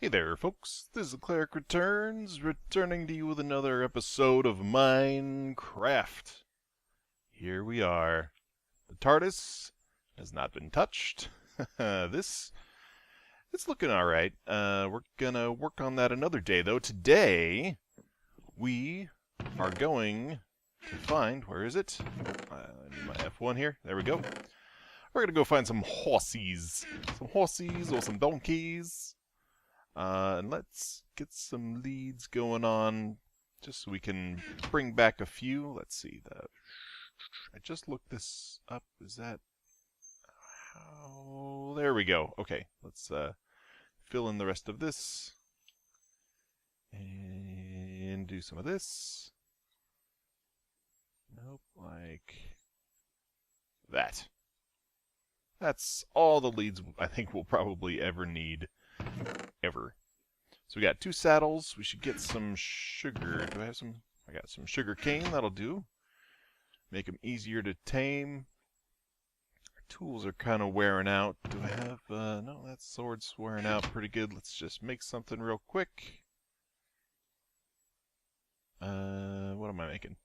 Hey there, folks. This is KlerikReturns, returning to you with another episode of Minecraft. Here we are. The TARDIS has not been touched. It's looking alright. We're gonna work on that another day, though. Today, we are going to find... Where is it? I need my F1 here. There we go. We're gonna go find some horsies. Some horsies or some donkeys. And let's get some leads going on, just so we can bring back a few. Let's see. I just looked this up. Is that how? There we go. Okay, let's fill in the rest of this and do some of this. Nope, like that. That's all the leads I think we'll probably ever need. Ever. So we got 2 saddles. We should get some sugar. Do I have some? I got some sugar cane. That'll do. Make them easier to tame. Our tools are kind of wearing out. Do I have... no, that sword's wearing out pretty good. Let's just make something real quick. What am I making?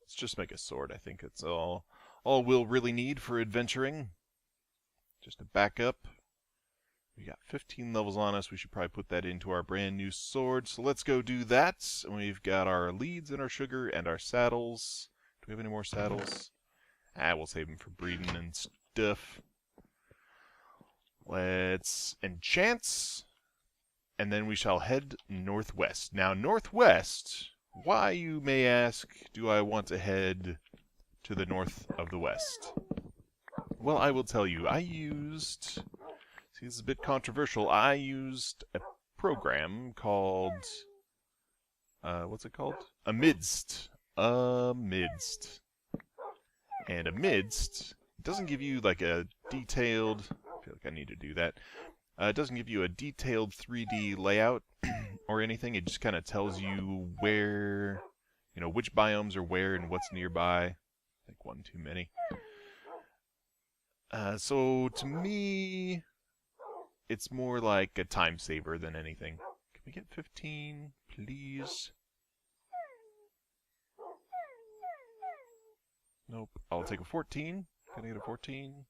Let's just make a sword. I think it's all we'll really need for adventuring. Just to back up. We got 15 levels on us. We should probably put that into our brand new sword. So let's go do that. And we've got our leads and our sugar and our saddles. Do we have any more saddles? We'll save them for breeding and stuff. Let's enchant. And then we shall head northwest. Now, northwest, why, you may ask, do I want to head to the north of the west? Well, I will tell you. I used... See, this is a bit controversial. I used a program called, what's it called? Amidst. Amidst. And Amidst doesn't give you like a detailed, I feel like I need to do that. It doesn't give you a detailed 3D layout or anything. It just kind of tells you where, you know, which biomes are where and what's nearby. I think one too many. So to me... it's more like a time saver than anything. Can we get 15, please? Nope. I'll take a 14. Can I get a 14?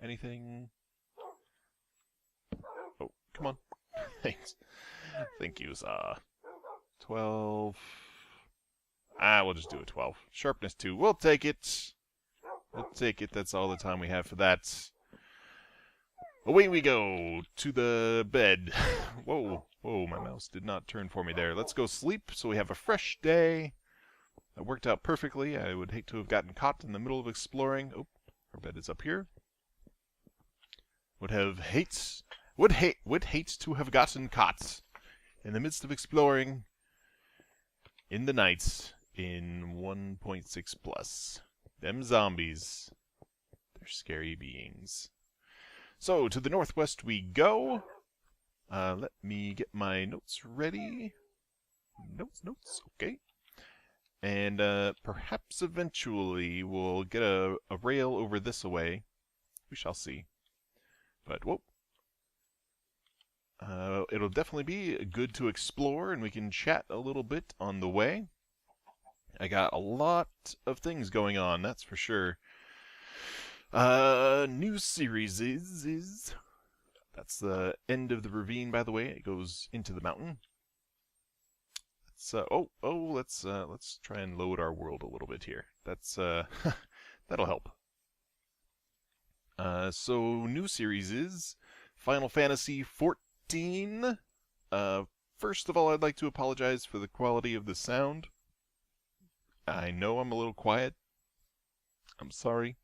Anything? Oh, come on. Thanks. Thank you. 12. We'll just do a 12. Sharpness 2. We'll take it. We'll take it. That's all the time we have for that. Away we go to the bed. Whoa, whoa, my mouse did not turn for me there. Let's go sleep so we have a fresh day. That worked out perfectly. I would hate to have gotten caught in the middle of exploring. Oh, our bed is up here. Would hate to have gotten caught in the midst of exploring in the night in 1.6 plus. Them zombies. They're scary beings. So, to the northwest we go. Let me get my notes ready. Notes, okay. And perhaps eventually we'll get a rail over this away. We shall see. But, whoa. It'll definitely be good to explore, and we can chat a little bit on the way. I got a lot of things going on, that's for sure. New series is... That's the end of the ravine, by the way. It goes into the mountain. Let's try and load our world a little bit here. That's, that'll help. So, new series is Final Fantasy XIV. First of all, I'd like to apologize for the quality of the sound. I know I'm a little quiet. I'm sorry.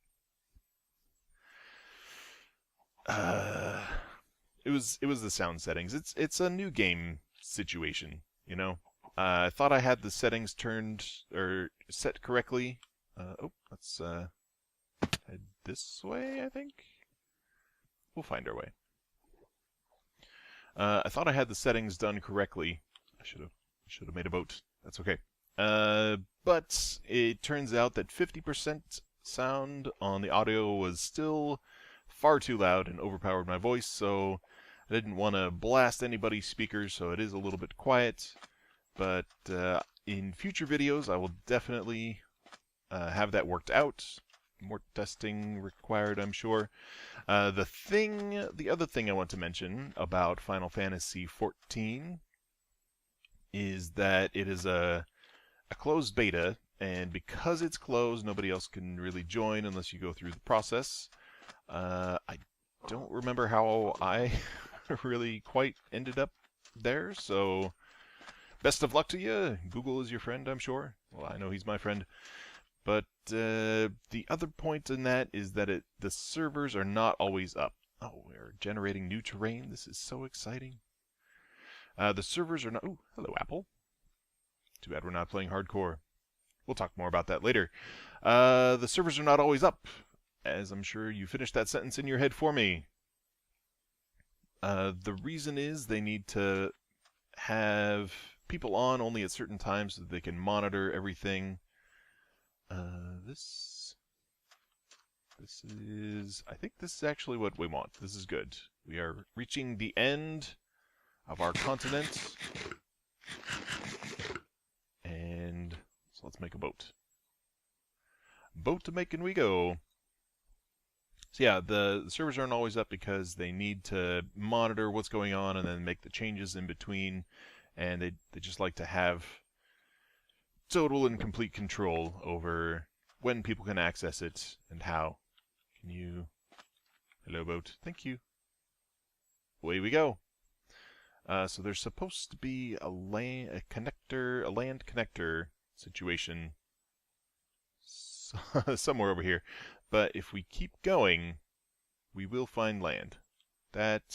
It was the sound settings. It's a new game situation, you know. I thought I had the settings turned or set correctly. Let's head this way, I think. We'll find our way. I thought I had the settings done correctly. I should have made a vote. That's okay. But it turns out that 50% sound on the audio was still far too loud and overpowered my voice, so I didn't want to blast anybody's speakers, so it is a little bit quiet. But in future videos, I will definitely have that worked out. More testing required, I'm sure. The other thing I want to mention about Final Fantasy XIV is that it is a closed beta, and because it's closed, nobody else can really join unless you go through the process. I don't remember how I really quite ended up there, so best of luck to you. Google is your friend, I'm sure. Well, I know he's my friend. But the other point in that is that the servers are not always up. Oh, we're generating new terrain. This is so exciting. The servers are not... Ooh, hello, Apple. Too bad we're not playing hardcore. We'll talk more about that later. The servers are not always up, as I'm sure you finished that sentence in your head for me. The reason is they need to have people on only at certain times so that they can monitor everything. I think this is actually what we want. This is good. We are reaching the end of our continent. And so let's make a boat. Boat to making we go. So yeah, the servers aren't always up because they need to monitor what's going on and then make the changes in between. And they just like to have total and complete control over when people can access it and how. Can you... Hello, boat. Thank you. Away we go. So there's supposed to be a land connector situation somewhere over here. But if we keep going, we will find land. That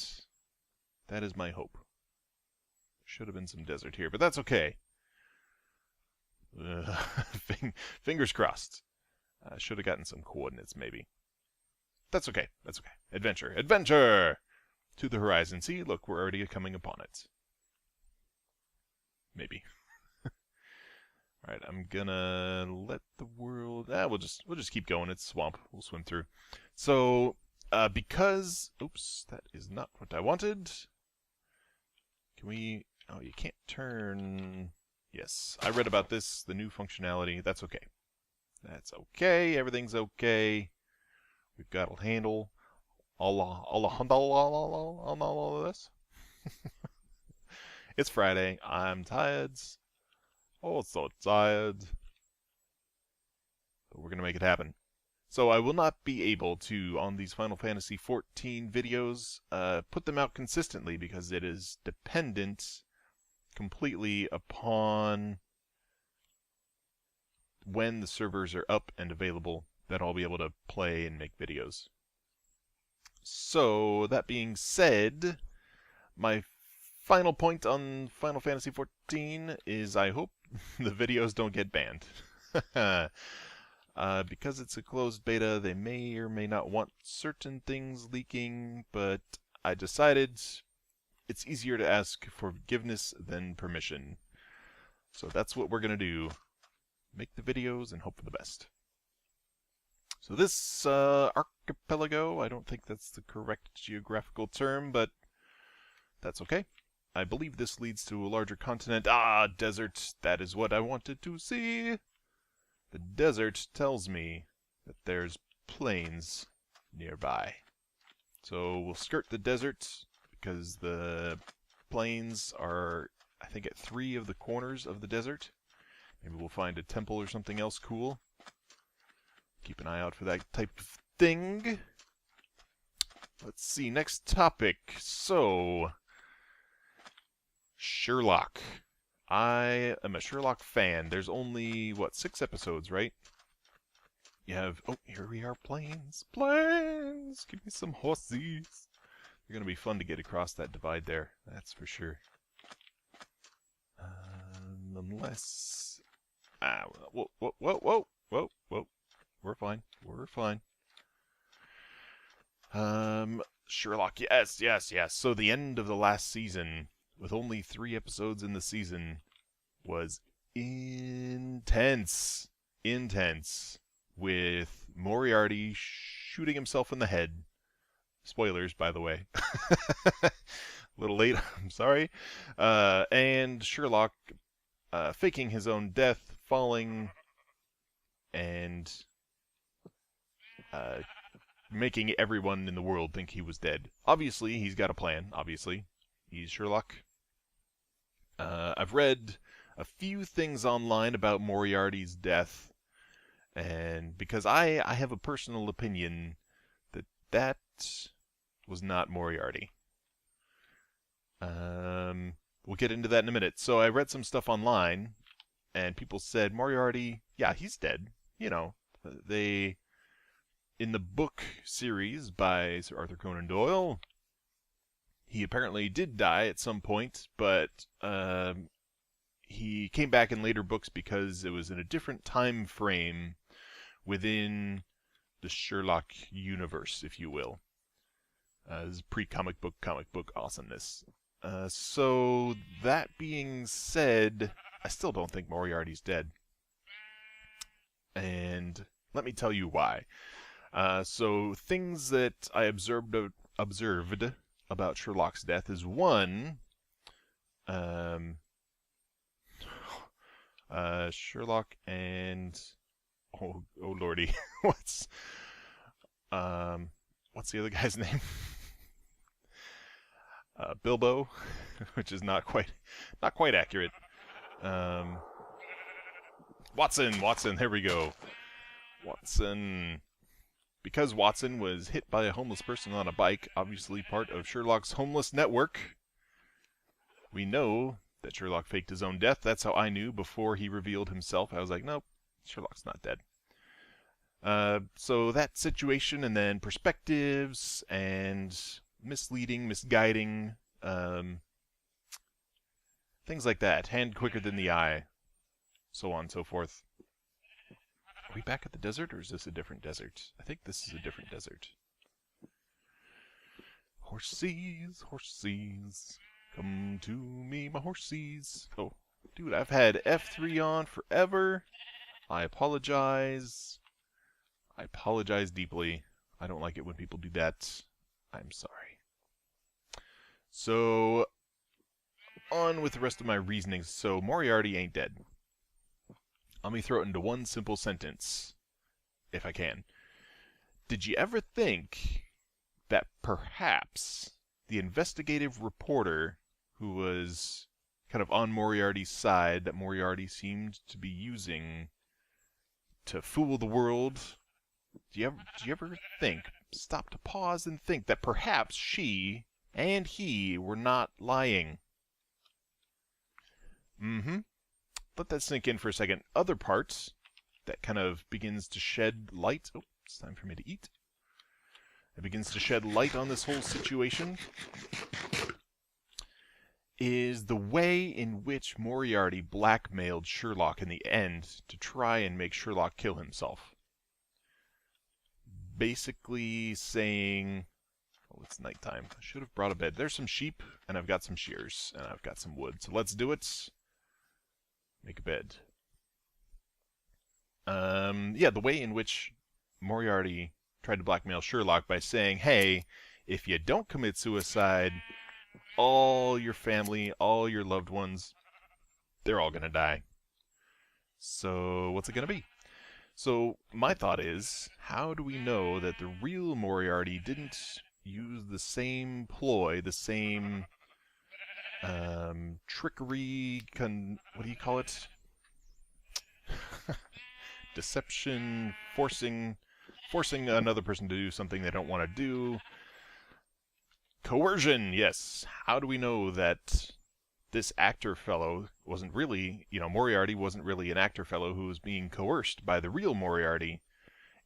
is my hope. Should have been some desert here, but that's okay. Fingers crossed. Should have gotten some coordinates, maybe. That's okay. That's okay. Adventure. Adventure! To the horizon. See, look, we're already coming upon it. Maybe. Alright, I'm gonna let the world... we'll just keep going. It's swamp. We'll swim through. So, because... Oops, that is not what I wanted. Can we... Oh, you can't turn... Yes, I read about this, the new functionality. That's okay. That's okay. Everything's okay. We've got a handle all of this. It's Friday. I'm tired. Oh, so tired. But we're going to make it happen. So I will not be able to, on these Final Fantasy XIV videos, put them out consistently because it is dependent completely upon when the servers are up and available that I'll be able to play and make videos. So, that being said, my final point on Final Fantasy XIV is I hope the videos don't get banned. Because it's a closed beta, they may or may not want certain things leaking, but I decided it's easier to ask forgiveness than permission. So that's what we're going to do. Make the videos and hope for the best. So this archipelago, I don't think that's the correct geographical term, but that's okay. I believe this leads to a larger continent. Ah, desert. That is what I wanted to see. The desert tells me that there's plains nearby. So we'll skirt the desert because the plains are, I think, at 3 of the corners of the desert. Maybe we'll find a temple or something else cool. Keep an eye out for that type of thing. Let's see, next topic. So, Sherlock. I am a Sherlock fan. There's only, what, 6 episodes, right? You have, oh, here we are, planes. Planes! Give me some horses. They're going to be fun to get across that divide there. That's for sure. Unless... whoa. We're fine. We're fine. Sherlock, yes. So the end of the last season, with only 3 episodes in the season, was intense. Intense. With Moriarty shooting himself in the head. Spoilers, by the way. little late. I'm sorry. And Sherlock faking his own death, falling, and making everyone in the world think he was dead. Obviously, he's got a plan. Obviously, he's Sherlock. I've read a few things online about Moriarty's death, and because I have a personal opinion that was not Moriarty. We'll get into that in a minute. So I read some stuff online, and people said Moriarty, yeah, he's dead. You know, they in the book series by Sir Arthur Conan Doyle, he apparently did die at some point, but he came back in later books because it was in a different time frame within the Sherlock universe, if you will. This is pre-comic book awesomeness. So that being said, I still don't think Moriarty's dead. And let me tell you why. So things that I observed about Sherlock's death is one, Sherlock and oh lordy, what's the other guy's name? Bilbo, which is not quite accurate. Watson, there we go. Watson. Because Watson was hit by a homeless person on a bike, obviously part of Sherlock's homeless network, we know that Sherlock faked his own death. That's how I knew before he revealed himself. I was like, nope, Sherlock's not dead. So that situation, and then perspectives, and misleading, misguiding, things like that. Hand quicker than the eye, so on and so forth. Are we back at the desert, or is this a different desert? I think this is a different desert. Horsies, horsies, come to me, my horsies. Oh, dude, I've had F3 on forever. I apologize. I apologize deeply. I don't like it when people do that. I'm sorry. So, on with the rest of my reasoning. So, Moriarty ain't dead. Let me throw it into one simple sentence, if I can. Did you ever think that perhaps the investigative reporter who was kind of on Moriarty's side, that Moriarty seemed to be using to fool the world, do you ever stop to pause and think that perhaps she and he were not lying? Let that sink in for a second. Other parts that kind of begins to shed light. Oh, it's time for me to eat. It begins to shed light on this whole situation is the way in which Moriarty blackmailed Sherlock in the end to try and make Sherlock kill himself. Basically saying, oh, it's nighttime. I should have brought a bed. There's some sheep, and I've got some shears, and I've got some wood. So let's do it. Make a bed. Yeah, the way in which Moriarty tried to blackmail Sherlock by saying, hey, if you don't commit suicide, all your family, all your loved ones, they're all going to die. So what's it going to be? So my thought is, how do we know that the real Moriarty didn't use the same ploy, the same trickery, what do you call it? Deception, forcing another person to do something they don't want to do. Coercion, yes. How do we know that this actor fellow wasn't really, Moriarty wasn't really an actor fellow who was being coerced by the real Moriarty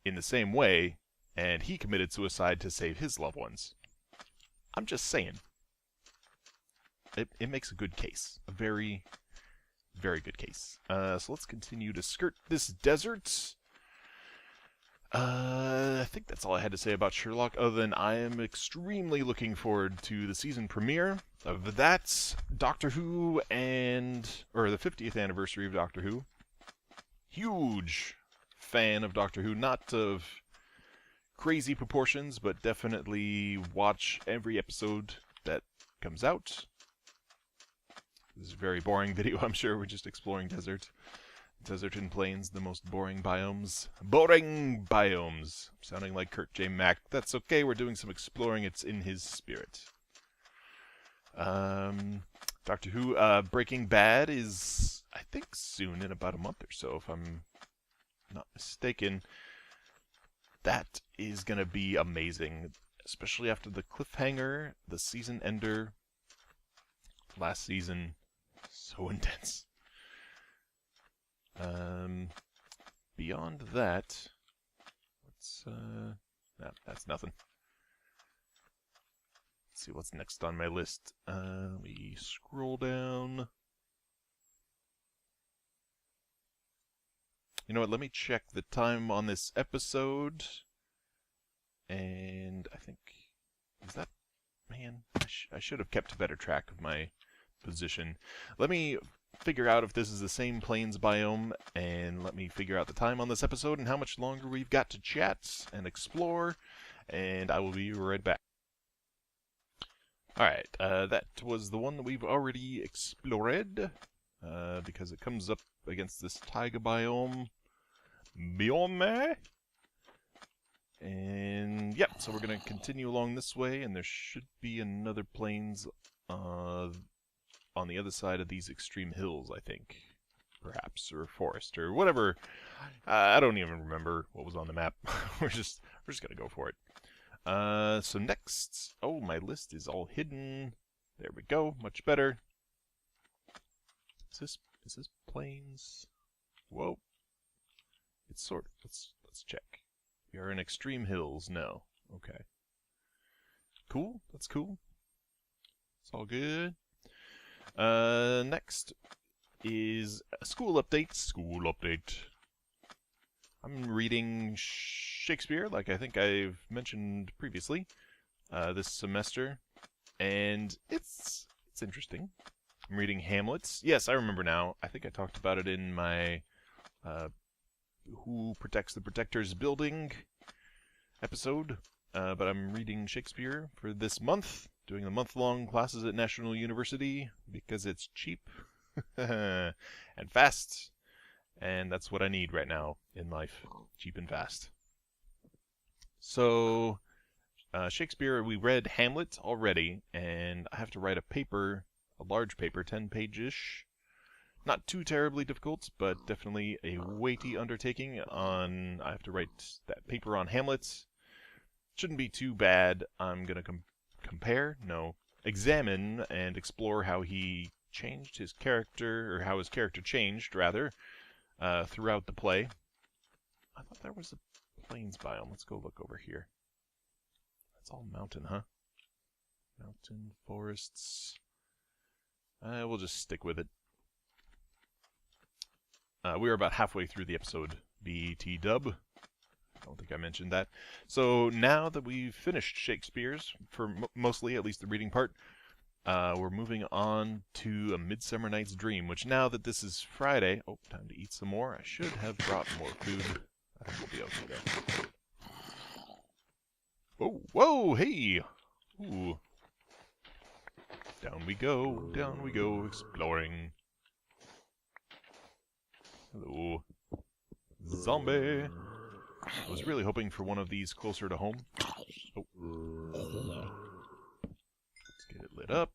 in the same way, and he committed suicide to save his loved ones? I'm just saying. It makes a good case. A very, very good case. So let's continue to skirt this desert. I think that's all I had to say about Sherlock, other than I am extremely looking forward to the season premiere of that, Doctor Who, or the 50th anniversary of Doctor Who. Huge fan of Doctor Who, not of crazy proportions, but definitely watch every episode that comes out. This is a very boring video, I'm sure. We're just exploring desert. Desert and plains, the most boring biomes. Boring biomes! Sounding like Kurt J. Mack. That's okay, we're doing some exploring. It's in his spirit. Doctor Who, Breaking Bad is, I think, soon, in about a month or so, if I'm not mistaken. That is going to be amazing, especially after the cliffhanger, the season ender, last season. So intense. Beyond that, that's nothing. Let's see what's next on my list. Let me scroll down. You know what, let me check the time on this episode. And I think, is that, man, I should have kept better track of my position. Let me figure out if this is the same plains biome, and let me figure out the time on this episode and how much longer we've got to chat and explore, and I will be right back. Alright, that was the one that we've already explored, because it comes up against this taiga biome. Biome? And, yep, so we're going to continue along this way, and there should be another plains on the other side of these extreme hills, I think. Perhaps, or forest, or whatever. I don't even remember what was on the map. we're just going to go for it. So next, oh, my list is all hidden. There we go, much better. Is this plains? Whoa. It's sort of, let's check. We are in extreme hills, no. Okay. Cool, that's cool. It's all good. Next is a school update. School update. I'm reading Shakespeare, like I think I've mentioned previously, this semester, and it's interesting. I'm reading Hamlet. Yes, I remember now. I think I talked about it in my Who Protects the Protectors building episode, but I'm reading Shakespeare for this month, doing the month-long classes at National University because it's cheap and fast. And that's what I need right now in life. Cheap and fast. So, Shakespeare, we read Hamlet already, and I have to write a paper, a large paper, 10-page-ish. Not too terribly difficult, but definitely a weighty undertaking on, I have to write that paper on Hamlet. Shouldn't be too bad. I'm going to examine and explore how he changed his character, or how his character changed, rather, throughout the play. I thought there was a plains biome. Let's go look over here. That's all mountain, huh? Mountain, forests. We'll just stick with it. We are about halfway through the episode. BT-dub. I don't think I mentioned that. So now that we've finished Shakespeare's, for mostly, at least the reading part, we're moving on to A Midsummer Night's Dream, which now that this is Friday... Oh, time to eat some more. I should have brought more food. I think we'll be okay there. Oh, whoa, hey! Ooh. Down we go, exploring. Hello. Zombie! I was really hoping for one of these closer to home. Oh. Let's get it lit up.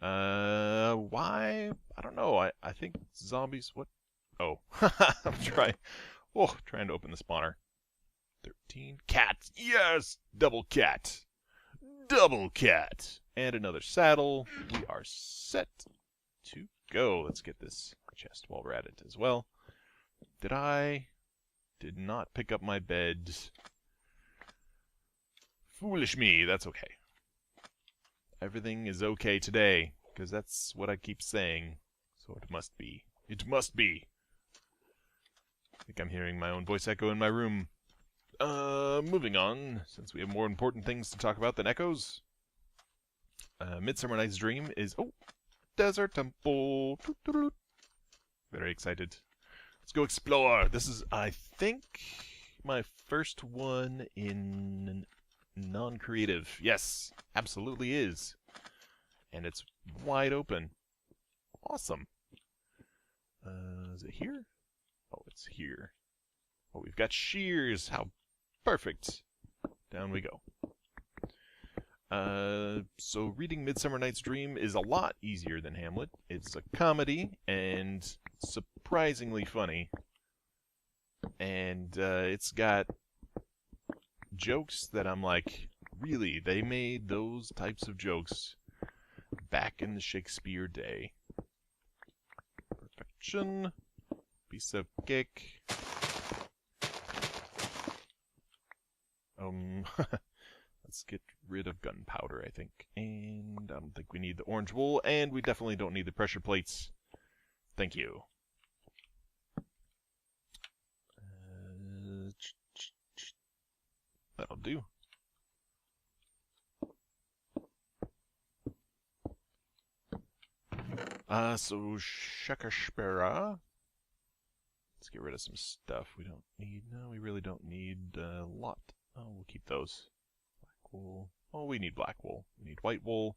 Why? I don't know. I think zombies... What? Oh. I'm trying to open the spawner. 13. Cats! Yes! Double cat! Double cat! And another saddle. We are set to go. Let's get this chest while we're at it as well. Did not pick up my bed. Foolish me. That's okay. Everything is okay today, because that's what I keep saying. So it must be. It must be. I think I'm hearing my own voice echo in my room. Moving on, since we have more important things to talk about than echoes. Midsummer Night's Dream is... Oh! Desert Temple! Very excited. Let's go explore! This is, I think, my first one in non-creative. Yes, absolutely is. And it's wide open. Awesome. Is it here? Oh, it's here. Oh, we've got shears. How perfect. Down we go. So reading Midsummer Night's Dream is a lot easier than Hamlet. It's a comedy and surprisingly funny. And it's got jokes that I'm like, really, they made those types of jokes back in the Shakespeare day. Perfection. Piece of cake. Let's get rid of gunpowder, I think. And I don't think we need the orange wool, and we definitely don't need the pressure plates. Thank you. That'll do. So Shakashpera. Let's get rid of some stuff we don't need. No, we really don't need a lot. Oh, we'll keep those. Black wool. Oh, we need black wool. We need white wool.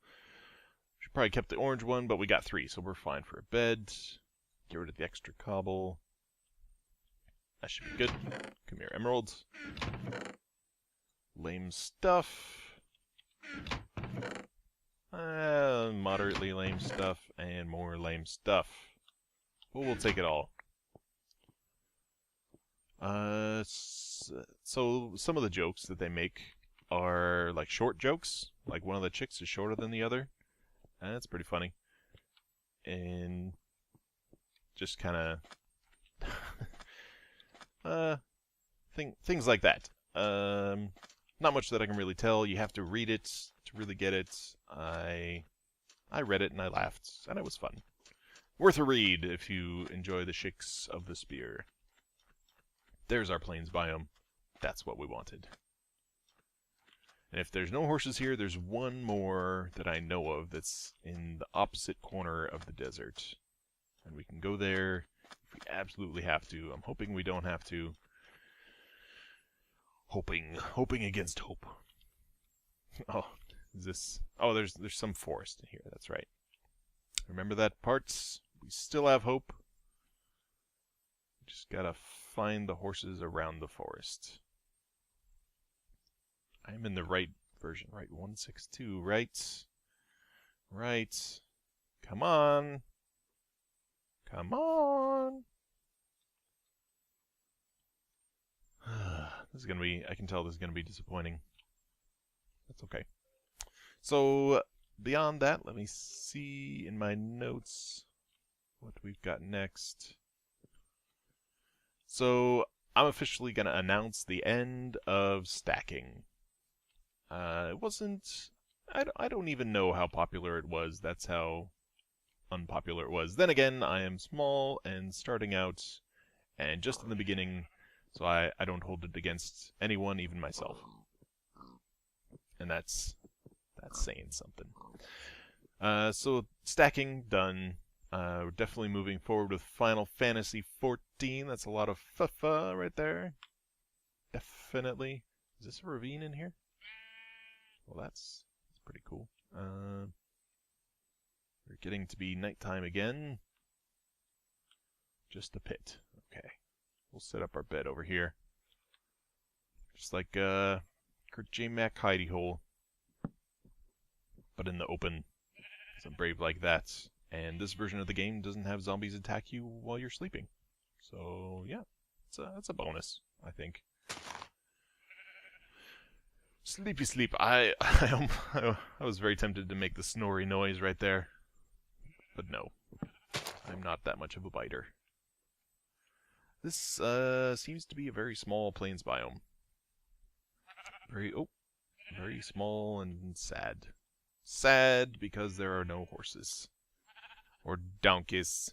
Should probably kept the orange one, but we got 3, so we're fine for a bed. Get rid of the extra cobble. That should be good. Come here, emeralds. Lame stuff. Moderately lame stuff, and more lame stuff. But we'll take it all. So some of the jokes that they make are like short jokes. Like one of the chicks is shorter than the other. And that's pretty funny. And just kind of things like that. Not much that I can really tell. You have to read it to really get it. I read it and I laughed, and it was fun. Worth a read if you enjoy the Shakes of the Spear. There's our plains biome. That's what we wanted. And if there's no horses here, there's one more that I know of that's in the opposite corner of the desert. And we can go there if we absolutely have to. I'm hoping we don't have to. Hoping against hope. Oh, is this? Oh, there's some forest in here. That's right. Remember that part? We still have hope. Just gotta find the horses around the forest. I'm in the right version, right? 162, right? Right. Come on. Come on. This is gonna be, I can tell this is gonna be disappointing. That's okay. So, beyond that, let me see in my notes what we've got next. So, I'm officially gonna announce the end of stacking. It wasn't, I don't even know how popular it was. That's how unpopular it was. Then again, I am small and starting out, and just in the beginning, so I don't hold it against anyone, even myself. And that's saying something. So stacking done. We're definitely moving forward with Final Fantasy XIV. That's a lot of fa right there. Definitely. Is this a ravine in here? Well, that's pretty cool. We're getting to be nighttime again. Just a pit. Okay. We'll set up our bed over here. Just like Kurt J. Mack hidey hole. But in the open. Because I'm brave like that. And this version of the game doesn't have zombies attack you while you're sleeping. So, yeah. It's a bonus, I think. Sleepy sleep. I was very tempted to make the snory noise right there. But no. I'm not that much of a biter. This seems to be a very small plains biome. Very small and sad. Sad because there are no horses. Or donkeys.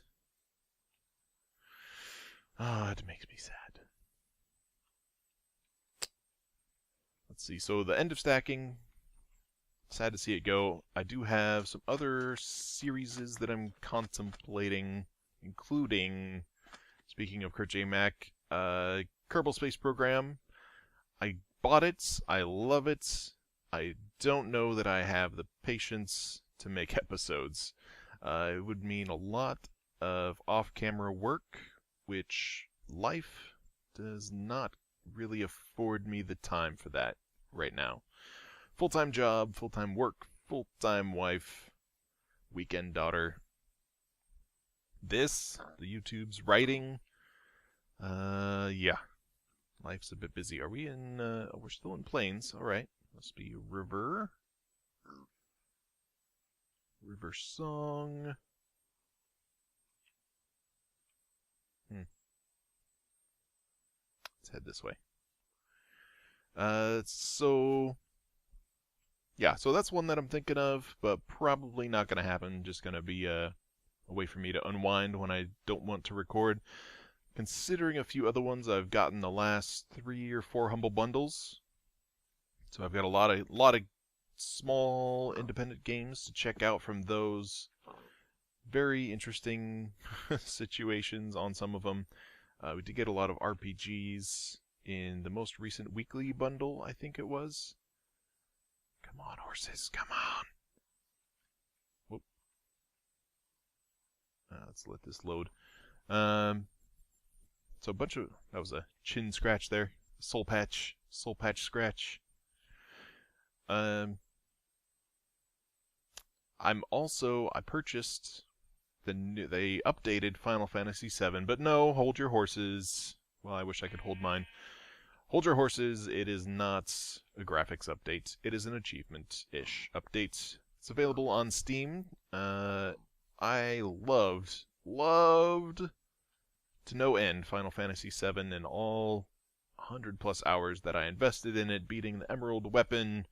Ah, it makes me sad. Let's see, so the end of stacking. Sad to see it go. I do have some other series that I'm contemplating, including, speaking of Kurt J. Mack, Kerbal Space Program. I bought it. I love it. I don't know that I have the patience to make episodes. It would mean a lot of off-camera work, which life does not really afford me the time for that right now. Full-time job, full-time work, full-time wife, weekend daughter. This, the YouTube's writing, yeah. Life's a bit busy. Are we in, oh, we're still in Plains. Alright. Must be River. River Song. Let's head this way. So that's one that I'm thinking of, but probably not going to happen. Just going to be a way for me to unwind when I don't want to record. Considering a few other ones, I've gotten the last 3 or 4 Humble Bundles. So I've got a lot of small independent games to check out from those. Very interesting situations on some of them. We did get a lot of RPGs in the most recent weekly bundle, I think it was. Come on, horses, come on! Whoop. Let's let this load. So a bunch of... That was a chin scratch there. Soul patch scratch. I purchased they updated Final Fantasy VII, but no, hold your horses. Well, I wish I could hold mine. Hold your horses, it is not a graphics update. It is an achievement-ish update. It's available on Steam. I loved to no end Final Fantasy VII and all 100+ hours that I invested in it, beating the Emerald Weapon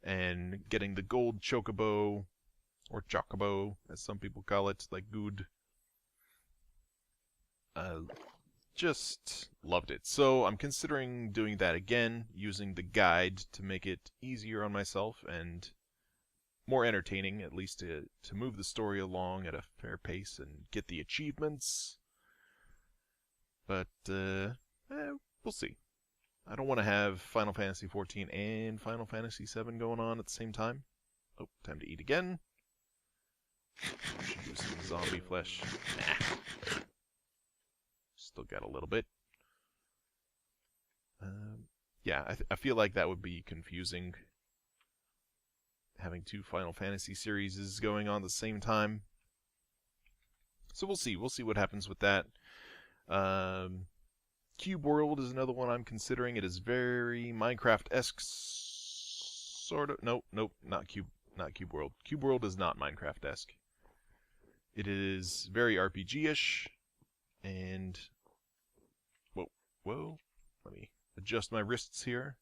and getting the Gold Chocobo, or Chocobo, as some people call it, like good. Just loved it. So I'm considering doing that again, using the guide to make it easier on myself and more entertaining, at least to move the story along at a fair pace and get the achievements. But we'll see. I don't want to have Final Fantasy XIV and Final Fantasy VII going on at the same time. Oh, time to eat again. Should do some zombie flesh. Nah. Still got a little bit. Yeah, I feel like that would be confusing. Having 2 Final Fantasy series going on at the same time. So we'll see. We'll see what happens with that. Cube World is another one I'm considering. It is very Minecraft-esque, sort of. Nope, not Cube World. Cube World is not Minecraft-esque. It is very RPG-ish, and whoa. Let me adjust my wrists here.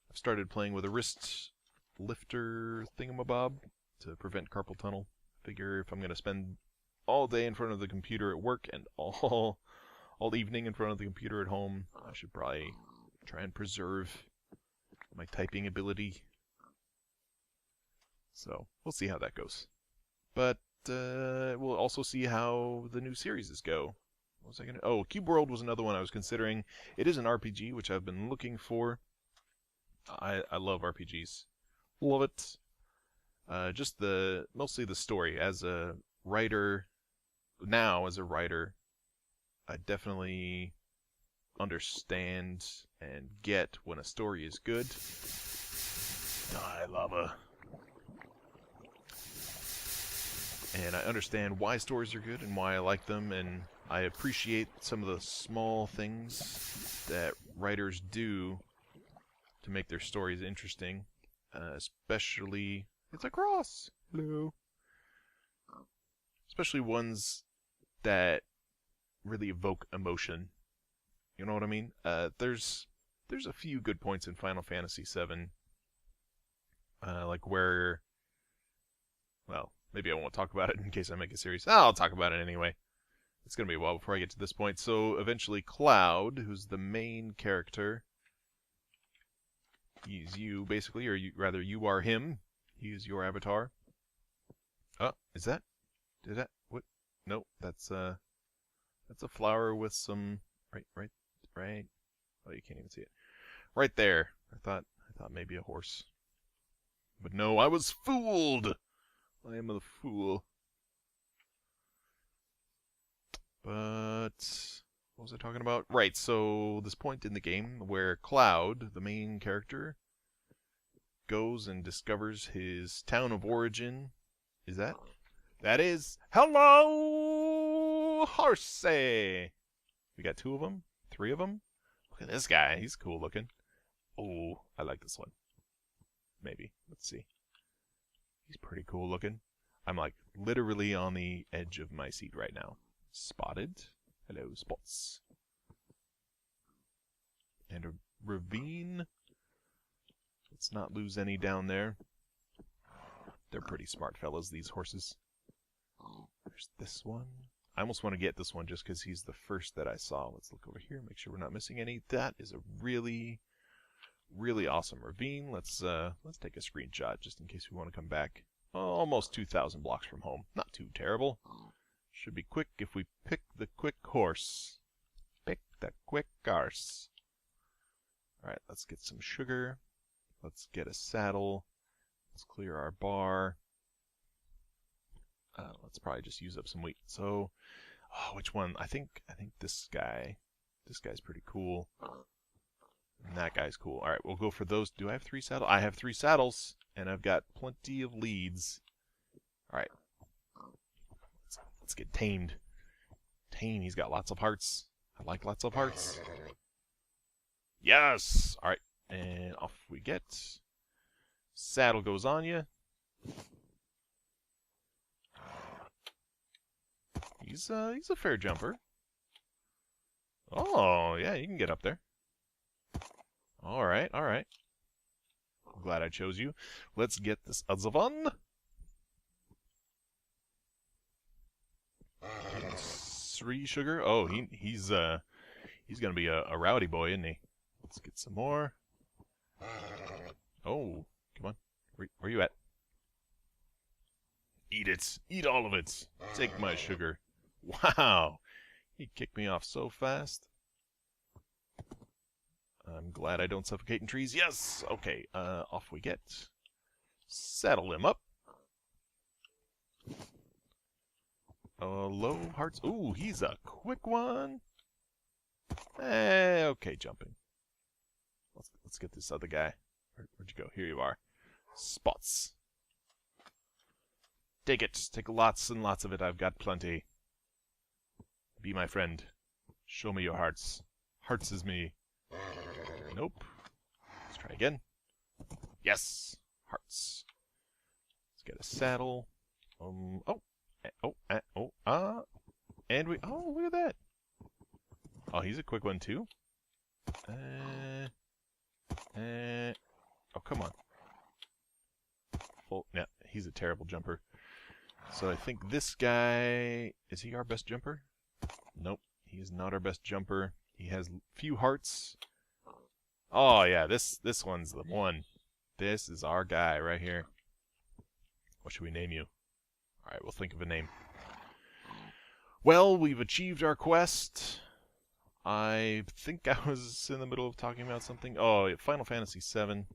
I've started playing with a wrist lifter thingamabob to prevent carpal tunnel. Figure if I'm going to spend all day in front of the computer at work and all evening in front of the computer at home, I should probably try and preserve my typing ability. So we'll see how that goes. But we'll also see how the new series go. What was I gonna? Oh, Cube World was another one I was considering. It is an RPG, which I've been looking for. I love RPGs. Love it. Just mostly the story. As a writer, I definitely understand and get when a story is good. I love it. And I understand why stories are good and why I like them, and I appreciate some of the small things that writers do to make their stories interesting. Especially... It's a cross! Hello. Especially ones that really evoke emotion. You know what I mean? There's a few good points in Final Fantasy VII. Like where... Well, maybe I won't talk about it in case I make a series. I'll talk about it anyway. It's going to be a while before I get to this point. So eventually Cloud, who's the main character, he's you, basically, or rather you are him. He is your avatar. Oh, is that? Did that? What? No, that's a flower with some... Right. Oh, you can't even see it. Right there. I thought maybe a horse. But no, I was fooled! I am a fool. But what was I talking about? Right, so this point in the game where Cloud, the main character, goes and discovers his town of origin. Is that? That is. Hello, Horsey! We got 2 of them? 3 of them? Look at this guy. He's cool looking. Oh, I like this one. Maybe. Let's see. He's pretty cool looking. I'm like literally on the edge of my seat right now. Spotted. Hello, Spots. And a ravine. Let's not lose any down there. They're pretty smart fellas, these horses. There's this one. I almost want to get this one just because he's the first that I saw. Let's look over here, make sure we're not missing any. That is a really, really awesome ravine. Let's take a screenshot just in case we want to come back. Almost 2,000 blocks from home. Not too terrible. Should be quick if we pick the quick horse. Pick the quick horse. Alright, let's get some sugar. Let's get a saddle. Let's clear our bar. Let's probably just use up some wheat. So, which one? I think this guy. This guy's pretty cool. And that guy's cool. All right, we'll go for those. Do I have 3 saddles? I have 3 saddles, and I've got plenty of leads. All right, let's get tamed. Tame. He's got lots of hearts. I like lots of hearts. Yes. All right, and off we get. Saddle goes on you. He's a fair jumper. Oh, yeah, you can get up there. All right, all right. I'm glad I chose you. Let's get this other one. 3 sugar. Oh, he's gonna be a rowdy boy, isn't he? Let's get some more. Oh, come on. Where you at? Eat it. Eat all of it. Take my sugar. Wow. He kicked me off so fast. I'm glad I don't suffocate in trees. Yes! Okay, off we get. Saddle him up. Low hearts. Ooh, he's a quick one. Okay, jumping. Let's get this other guy. Where'd you go? Here you are. Spots. Take it. Take lots and lots of it. I've got plenty. Be my friend. Show me your hearts. Hearts is me. Nope. Let's try again. Yes. Hearts. Let's get a saddle. And we. Oh, look at that. Oh, he's a quick one too. Oh, come on. Yeah, he's a terrible jumper. So I think this guy, is he our best jumper? Nope, he is not our best jumper. He has few hearts. Oh yeah, this one's the one. This is our guy right here. What should we name you? All right, we'll think of a name. Well, we've achieved our quest. I think I was in the middle of talking about something. Oh, yeah, Final Fantasy VII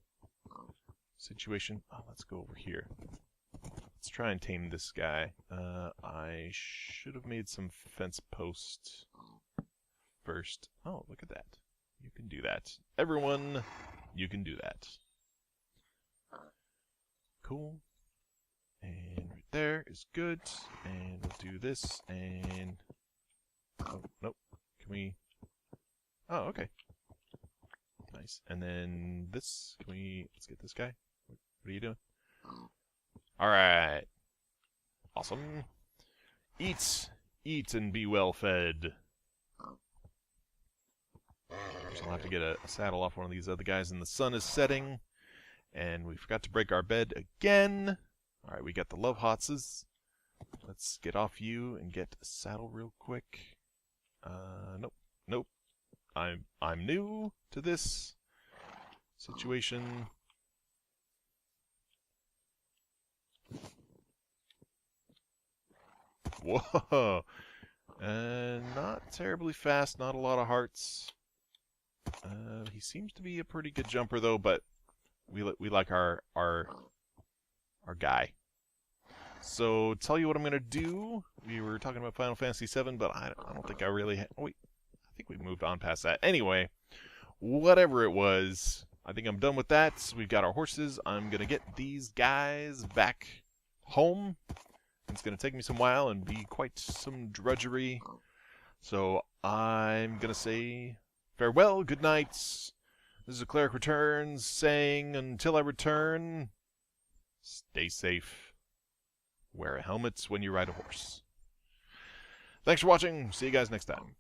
situation. Oh, let's go over here. Let's try and tame this guy. I should have made some fence posts first. Oh, look at that. You can do that. Everyone, you can do that. Cool. And right there is good. And we'll do this and... Oh, nope. Can we... Oh, okay. Nice. And then this. Can we... Let's get this guy. What are you doing? Alright. Awesome. Eat. Eat and be well fed. I'll have to get a saddle off one of these other guys, and the sun is setting. And we forgot to break our bed again. Alright, we got the love hotses. Let's get off you and get a saddle real quick. Nope. Nope. I'm new to this situation. Whoa! Not terribly fast, not a lot of hearts. He seems to be a pretty good jumper though, but we like our guy. So, tell you what I'm going to do. We were talking about Final Fantasy VII, but I don't think I really... Wait, I think we moved on past that. Anyway, whatever it was, I think I'm done with that. We've got our horses. I'm going to get these guys back home. It's going to take me some while and be quite some drudgery. So, I'm going to say farewell, good night. This is KlerikReturns saying, until I return, stay safe. Wear a helmet when you ride a horse. Thanks for watching. See you guys next time.